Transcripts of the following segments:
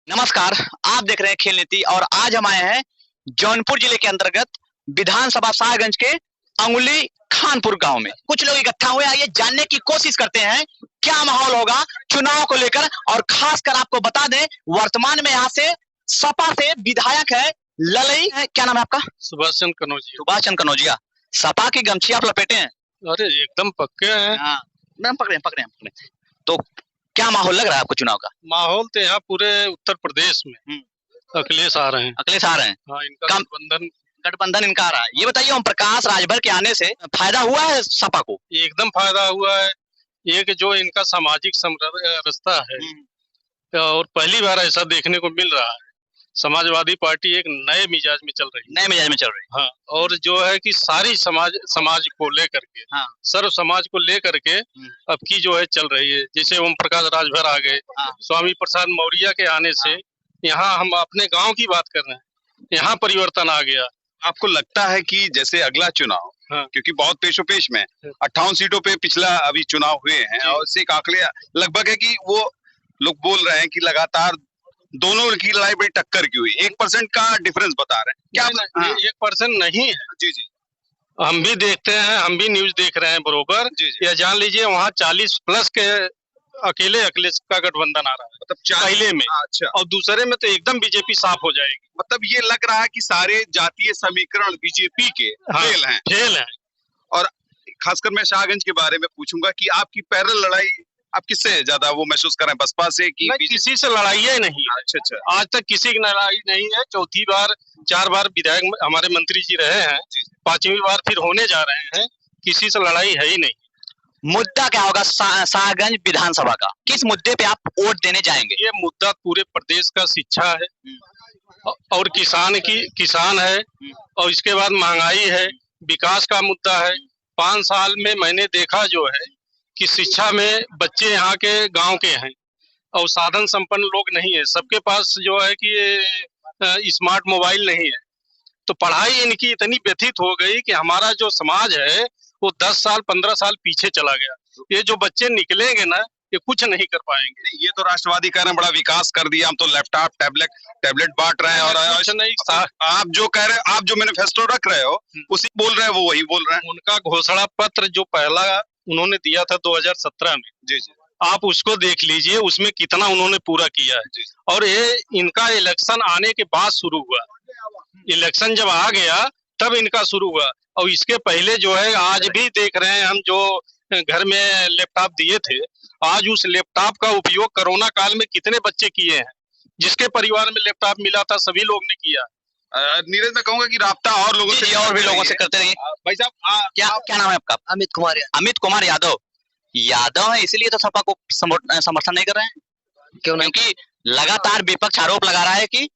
नमस्कार। आप देख रहे हैं खेल नीति और आज हम आए हैं जौनपुर जिले के अंतर्गत विधानसभा शाहगंज के अंगुली खानपुर गांव में। कुछ लोग इकट्ठा हुए, आइए जानने की कोशिश करते हैं क्या माहौल होगा चुनाव को लेकर। और खासकर आपको बता दें, वर्तमान में यहाँ से सपा से विधायक है ललई, क्या नाम है आपका? सुभाष चंद्र कनौजिया। सुभाष चंद्र कनौजिया। सपा की गमछी आप लपेटे हैं? अरे एकदम पक्के हैं। हाँ, पकड़े। तो क्या माहौल लग रहा है आपको चुनाव का? माहौल तो यहाँ पूरे उत्तर प्रदेश में अखिलेश आ रहे हैं। हाँ, इनका गठबंधन इनका आ रहा है। ये बताइए, ओम प्रकाश राजभर के आने से फायदा हुआ है सपा को? एकदम फायदा हुआ है। एक जो इनका सामाजिक समरसता है और पहली बार ऐसा देखने को मिल रहा है। समाजवादी पार्टी एक नए मिजाज में चल रही है। हाँ, और जो है कि सारी समाज को लेकर के, हाँ, सर्व समाज को लेकर के अब की जो है चल रही है। जैसे ओम प्रकाश राजभर आ गए, हाँ, स्वामी प्रसाद मौर्य के आने से यहाँ हम अपने गांव की बात कर रहे हैं, यहाँ परिवर्तन आ गया। आपको लगता है कि जैसे अगला चुनाव, क्योंकि बहुत पेशोपेश में 58 सीटों पे पिछला अभी चुनाव हुए हैं और इससे एक आंकड़े लगभग है कि वो लोग बोल रहे हैं कि लगातार दोनों की लड़ाई बड़ी टक्कर की हुई, 1% का डिफरेंस बता रहे हैं। क्या 1% नहीं है? जी। हम भी देखते हैं, हम भी न्यूज देख रहे हैं बरोबर। या जान लीजिए वहाँ 40 प्लस के अकेले अखिलेश का गठबंधन आ रहा है, मतलब पहले में। अच्छा, और दूसरे में तो एकदम बीजेपी साफ हो जाएगी। मतलब ये लग रहा है कि सारे जातीय समीकरण बीजेपी के फेल हैं। और खासकर मैं शाहगंज के बारे में पूछूंगा कि आपकी पैरेलल लड़ाई आप किससे ज्यादा वो महसूस कर रहे हैं, बसपा से कि किसी से लड़ाई ही नहीं है। अच्छा, आज तक किसी की लड़ाई नहीं है। चौथी बार 4 बार विधायक हमारे मंत्री जी रहे हैं, 5वीं बार फिर होने जा रहे हैं। किसी से लड़ाई है ही नहीं। मुद्दा क्या होगा शाहगंज विधानसभा का? किस मुद्दे पे आप वोट देने जाएंगे? ये मुद्दा पूरे प्रदेश का शिक्षा है और किसान है और इसके बाद महंगाई है, विकास का मुद्दा है। 5 साल में मैंने देखा जो है कि शिक्षा में बच्चे यहाँ के गांव के हैं और साधन संपन्न लोग नहीं है। सबके पास जो है कि स्मार्ट मोबाइल नहीं है। तो पढ़ाई इनकी इतनी व्यथित हो गई कि हमारा जो समाज है वो 10 साल 15 साल पीछे चला गया। ये जो बच्चे निकलेंगे ना, ये कुछ नहीं कर पाएंगे। ये तो राष्ट्रवादी कह रहे हैं बड़ा विकास कर दिया, हम तो लैपटॉप टैबलेट बांट रहे हैं। और आप जो कह रहे हैं, आप जो मैनिफेस्टो रख रहे हो उसी बोल रहे हैं, वो वही बोल रहे हैं। उनका घोषणा पत्र जो पहला उन्होंने दिया था 2017 में, जी, आप उसको देख लीजिए, उसमें कितना उन्होंने पूरा किया है। और ये इनका इलेक्शन आने के बाद शुरू हुआ। इलेक्शन जब आ गया तब इनका शुरू हुआ। और इसके पहले जो है आज भी देख रहे हैं हम, जो घर में लैपटॉप दिए थे, आज उस लैपटॉप का उपयोग कोरोना काल में कितने बच्चे किए हैं। जिसके परिवार में लैपटॉप मिला था सभी लोग ने किया। नीरज, मैं कहूंगा कि राब्ता और लोगों से और भी लोगों से करते रहिए। भाई साहब, क्या नाम है आपका? अमित कुमार यादव है, इसीलिए तो सपा को समर्थन नहीं कर रहे हैं? क्यों नहीं? क्योंकि लगातार विपक्ष आरोप लगा रहा है कि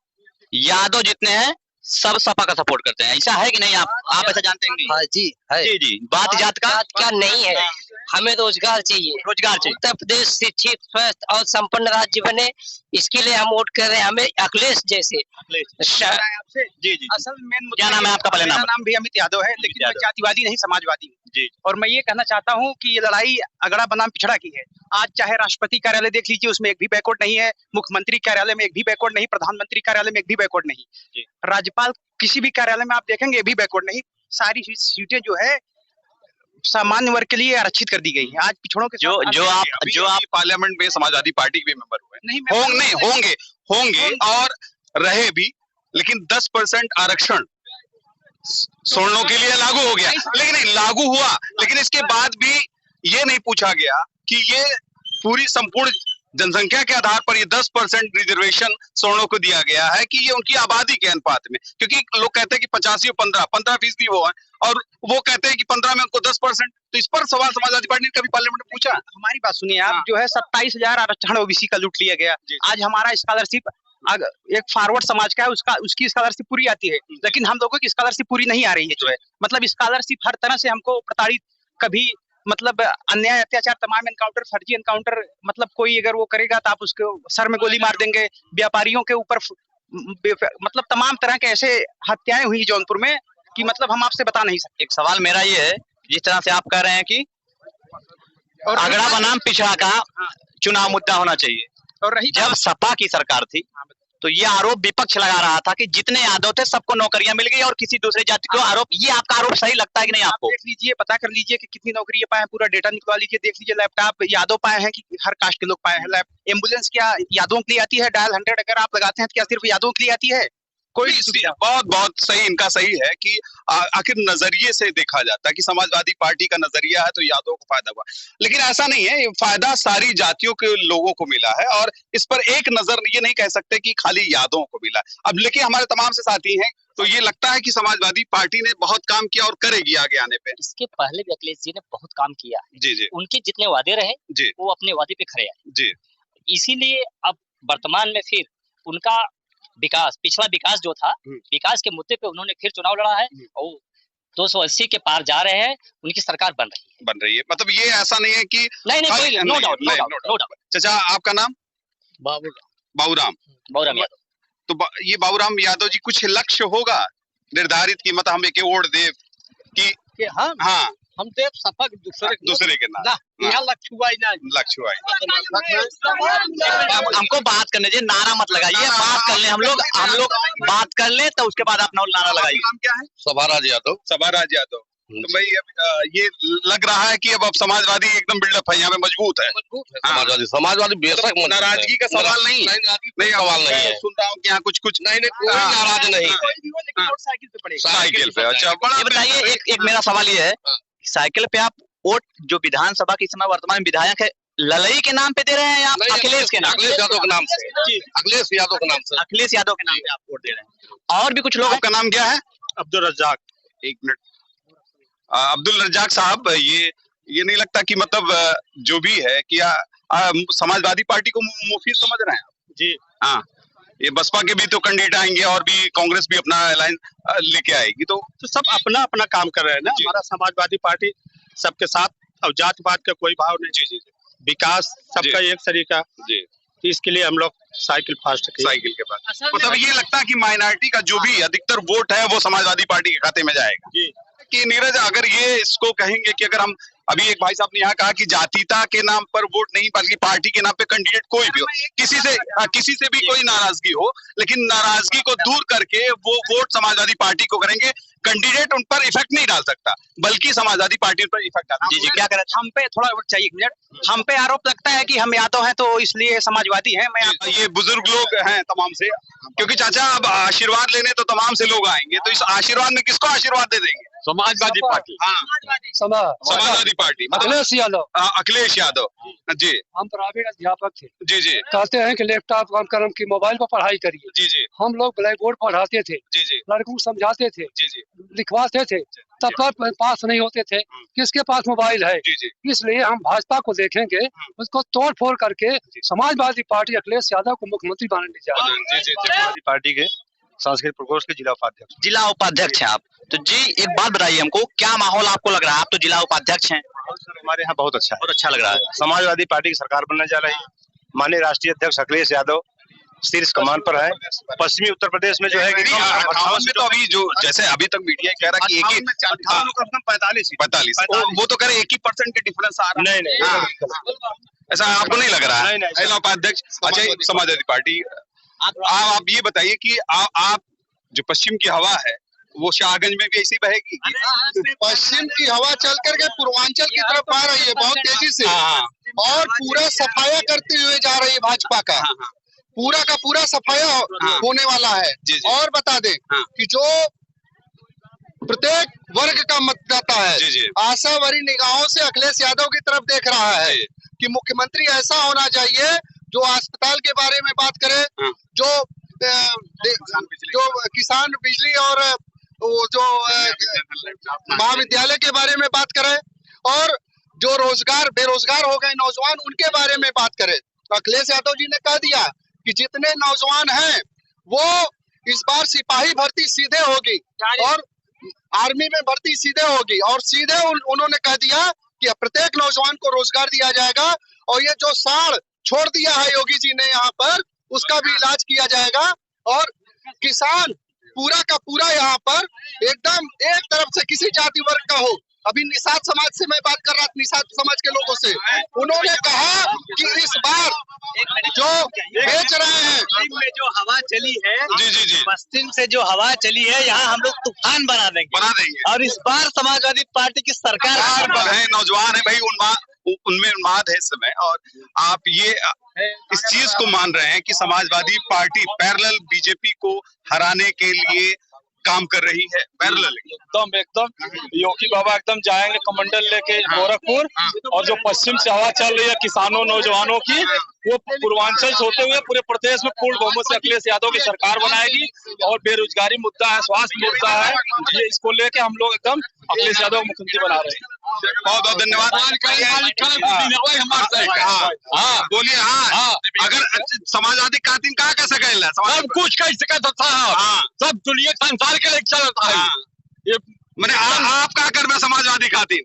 यादव जितने हैं सब सपा का सपोर्ट करते हैं। ऐसा है कि नहीं? आप ऐसा जानते हैं? हाँ जी है। जी। बात जात का क्या नहीं है, हमें रोजगार चाहिए। उत्तर प्रदेश शिक्षित, स्वस्थ और संपन्न राज्य बने, इसके लिए हम वोट कर रहे हैं। हमें अखिलेश जैसे जी। असल मेन क्या नाम है आपका? मेरा नाम भी अमित यादव है, लेकिन मैं जातिवादी नहीं, समाजवादी हूँ जी। और मैं ये कहना चाहता हूँ कि ये लड़ाई अगड़ा बनाम पिछड़ा की है। आज चाहे राष्ट्रपति कार्यालय देख लीजिए, उसमें एक भी बैकवर्ड नहीं है। मुख्यमंत्री कार्यालय में एक भी बैकवर्ड नहीं। प्रधानमंत्री कार्यालय में एक भी बैकवर्ड नहीं। राज्यपाल किसी भी कार्यालय में आप देखेंगे ये भी बैकवर्ड नहीं। सारी सीटें जो है सामान्य वर्ग के लिए आरक्षित कर दी गई है। आज पिछड़ों के जो आप पार्लियामेंट में समाजवादी पार्टी के भी मेंबर हुए होंगे और रहे भी, लेकिन 10% आरक्षण सवर्णों के लिए लागू हो गया। लेकिन नहीं लागू हुआ, लेकिन इसके बाद भी ये नहीं पूछा गया कि ये पूरी संपूर्ण जनसंख्या के आधार पर ये 10% रिजर्वेशन सवर्णों को दिया गया है कि ये उनकी आबादी के अनुपात में। क्योंकि लोग कहते हैं कि 85 और 15% वो है और वो कहते हैं कि 15 में उनको 10%। तो इस पर सवाल समाजवादी पार्टी ने कभी पार्लियामेंट में पूछा? हमारी बात सुनिए आप। जो है 27,000 आरक्षण ओबीसी का लूट लिया गया। आज हमारा स्कॉलरशिप एक फॉरवर्ड समाज का है, उसकी स्कॉलरशिप पूरी आती है, लेकिन हम लोगों की स्कॉलरशिप पूरी नहीं आ रही है। जो है मतलब स्कॉलरशिप हर तरह से हमको प्रताड़ित, कभी मतलब अन्याय अत्याचार, तमाम एनकाउंटर, फर्जी एनकाउंटर, मतलब कोई अगर वो करेगा तो आप उसके सर में गोली मार देंगे। व्यापारियों के ऊपर मतलब तमाम तरह के ऐसे हत्याएं हुई जौनपुर में कि मतलब हम आपसे बता नहीं सकते। एक सवाल मेरा ये है, जिस तरह से आप कह रहे हैं कि अगड़ा बनाम पिछड़ा का चुनाव मुद्दा होना चाहिए, और रही जब सपा की सरकार थी तो ये आरोप विपक्ष लगा रहा था कि जितने यादव थे सबको नौकरियां मिल गई और किसी दूसरे जाति को आरोप, ये आपका आरोप सही लगता है कि नहीं आपको? देख लीजिए, पता कर लीजिए कि कितनी नौकरियां पाए हैं, पूरा डेटा निकलवा लीजिए, देख लीजिए। लैपटॉप यादव पाए हैं कि हर कास्ट के लोग पाए हैं? एम्बुलेंस क्या यादवों के लिए आती है? डायल 100 अगर आप लगाते हैं तो क्या सिर्फ यादवों के लिए आती है? कोई बहुत बहुत सही, इनका सही है कि आखिर नजरिए से देखा जाता है कि समाजवादी पार्टी का नजरिया है तो यादवों को फायदा हुआ, लेकिन ऐसा नहीं है। ये फायदा सारी जातियों के लोगों को मिला है और इस पर एक नजर ये नहीं कह सकते कि खाली यादवों को मिला। अब लेकिन हमारे तमाम से साथी हैं तो ये लगता है कि समाजवादी पार्टी ने बहुत काम किया और करेगी आगे आने पे। इसके पहले भी अखिलेश जी ने बहुत काम किया है। जी जी। उनके जितने वादे रहे जी वो अपने वादे पे खड़े हैं जी। इसीलिए अब वर्तमान में फिर उनका विकास, पिछला विकास जो था, विकास के मुद्दे पे उन्होंने फिर चुनाव लड़ा है और 280 के पार जा रहे हैं, उनकी सरकार बन रही है। मतलब ये ऐसा नहीं है कि नहीं, नो डाउट। चाचा आपका नाम? बाबूराम यादव। तो ये बाबूराम यादव जी, कुछ लक्ष्य होगा निर्धारित की मतलब हम एक वोट दे कि हाँ हम देव सपक दूसरे के नाम यहाँ लक्ष्य हुआ ही नहीं। लक्ष्य हुआ हमको बात करने दीजिए, नारा मत लगाइए, बात कर ले हम लोग बात कर ले तो उसके बाद अपना नारा लगाइए। नाम क्या है? सभाराज यादव। तो भाई ये लग रहा है कि अब समाजवादी एकदम बिल्डअप है, यहाँ पे मजबूत है। समाजवादी बेशक नाराजगी का सवाल नहीं सवाल नहीं है। सुन रहा हूँ कि यहाँ कुछ नहीं कोई नाराज नहीं। साइकिल पे पड़ेगा। साइकिल पे, अच्छा। ये बताइए, एक मेरा सवाल ये है, साइकिल पे आप वोट जो विधानसभा के समय वर्तमान विधायक है ललई के नाम पे दे रहे हैं या अखिलेश के नाम? अखिलेश यादव के नाम से। अखिलेश यादव के नाम से। अखिलेश यादव के नाम पे आप वोट दे रहे हैं। और भी कुछ लोग, आपका नाम क्या है? अब्दुल रज्जाक। एक मिनट, अब्दुल रज्जाक साहब, ये नहीं लगता कि मतलब जो भी है कि समाजवादी पार्टी को मुफीद समझ रहे हैं आप? जी हाँ, ये बसपा के भी तो कैंडिडेट आएंगे और भी कांग्रेस भी अपना लाइन लेके आएगी, तो सब अपना अपना काम कर रहे हैं ना। हमारा समाजवादी पार्टी सबके साथ, और जात पात का कोई भाव नहीं। जी, विकास सबका एक तरीका जी। इसके लिए हम लोग साइकिल के पास मतलब ये लगता है कि माइनॉरिटी का जो भी अधिकतर वोट है वो समाजवादी पार्टी के खाते में जाएगा। जी। कि नीरज, अगर ये इसको कहेंगे कि अगर हम अभी एक भाई साहब ने यहाँ कहा कि जातीयता के नाम पर वोट नहीं बल्कि पार्टी के नाम पे कैंडिडेट कोई भी हो, किसी से भी कोई नाराजगी हो, लेकिन नाराजगी को दूर करके वो वोट समाजवादी पार्टी को करेंगे। कैंडिडेट उन पर इफेक्ट नहीं डाल सकता बल्कि समाजवादी पार्टी पर इफेक्ट डालता। जी क्या करें? हम पे थोड़ा चाहिए एक मिनट। हम पे आरोप लगता है कि हम यादव हैं तो इसलिए समाजवादी हैं। ये बुजुर्ग लोग हैं तमाम से, क्योंकि चाचा अब आशीर्वाद लेने तो तमाम से लोग आएंगे, तो इस आशीर्वाद में किसको आशीर्वाद दे देंगे? समाजवादी पार्टी। हाँ, समाजवादी पार्टी मतलब अखिलेश यादव जी। हम प्राइवेट अध्यापक थे। जी जी। कहते हैं कि लैपटॉप काम करम की मोबाइल पर पढ़ाई करिए। जी जी। हम लोग ब्लैक बोर्ड पढ़ाते थे। जी जी। लड़कों को समझाते थे। जी जी। लिखवाते थे, तब तक पास नहीं होते थे। किसके पास मोबाइल है? जी जी। इसलिए हम भाजपा को देखेंगे, उसको तोड़ फोड़ करके समाजवादी पार्टी अखिलेश यादव को मुख्यमंत्री बनाने जा रही है। समाजवादी पार्टी के सांस्कृतिक प्रकोष्ठ के जिला उपाध्यक्ष हैं आप, तो जी एक बात बताइए हमको, क्या माहौल आपको लग रहा है? आप तो जिला उपाध्यक्ष हैं। हमारे यहाँ बहुत अच्छा है, बहुत अच्छा लग रहा है। समाजवादी पार्टी की सरकार बनने जा रही है। माननीय राष्ट्रीय अध्यक्ष अखिलेश यादव शीर्ष कमान पर है। पश्चिमी उत्तर प्रदेश में जो है कि 58 में तो अभी जो जैसे अभी तक मीडिया कह रहा है कि 45 वो तो कह रहे 1% के डिफरेंस आ रहा है। नहीं, ऐसा आपको नहीं लग रहा है? नहीं। उपाध्यक्ष, अच्छा समाजवादी पार्टी, आप ये बताइए कि आप जो पश्चिम की हवा है वो शाहगंज में भी ऐसी बहेगी? पश्चिम की हवा चल करके पूर्वांचल की तरफ आ रही है बहुत तेजी से, और पूरा सफाया करते हुए जा रही है भाजपा का। पूरा का पूरा सफाया होने वाला है। और बता दें कि जो प्रत्येक वर्ग का मतदाता है आशावादी निगाहों से अखिलेश यादव की तरफ देख रहा है कि मुख्यमंत्री ऐसा होना चाहिए जो अस्पताल के बारे में बात करे, जो किसान बिजली और जो महाविद्यालय के बारे में बात करे, और जो बेरोजगार हो गए नौजवान उनके बारे में बात करे। अखिलेश यादव जी ने कह दिया कि जितने नौजवान हैं वो इस बार सिपाही भर्ती सीधे होगी और आर्मी में भर्ती सीधे होगी, और सीधे उन्होंने कह दिया कि प्रत्येक नौजवान को रोजगार दिया जाएगा, और ये जो साड़ छोड़ दिया है योगी जी ने यहाँ पर उसका भी इलाज किया जाएगा। और किसान पूरा का पूरा यहाँ पर एकदम एक तरफ से किसी जाति वर्ग का हो अभी निषाद समाज से मैं बात कर रहा था, निषाद समाज के लोगों से। उन्होंने कहा कि इस बार जो बेच रहे हैं, पश्चिम में जो हवा चली है, जी पश्चिम से जो हवा चली है, यहाँ हम लोग तूफान बना देंगे। और इस बार समाजवादी पार्टी की सरकार है, नौजवान है भाई, उनमें उन्माद है इस समय। और आप ये इस चीज को मान रहे हैं कि समाजवादी पार्टी पैरेलल बीजेपी को हराने के लिए काम कर रही है, पैरेलल। एकदम योगी बाबा एकदम जाएंगे कमंडल लेके गोरखपुर, और जो पश्चिम से हवा चल रही है किसानों नौजवानों की, वो पूर्वांचल से होते हुए पूरे प्रदेश में पूर्ण बहुमत से अखिलेश यादव की सरकार बनाएगी। और बेरोजगारी मुद्दा है, स्वास्थ्य मुद्दा है, ये इसको लेके हम लोग एकदम अखिलेश यादव मुख्यमंत्री बना रहे हैं। बहुत बहुत धन्यवाद। बोलिए। हाँ, अगर समाजवादी कातिल कहाँ कर सके, सब कुछ कर सकता था, सब दुनिया संसार के लिए चलता है। ये मैंने आप क्या कर समाजवादी कातिल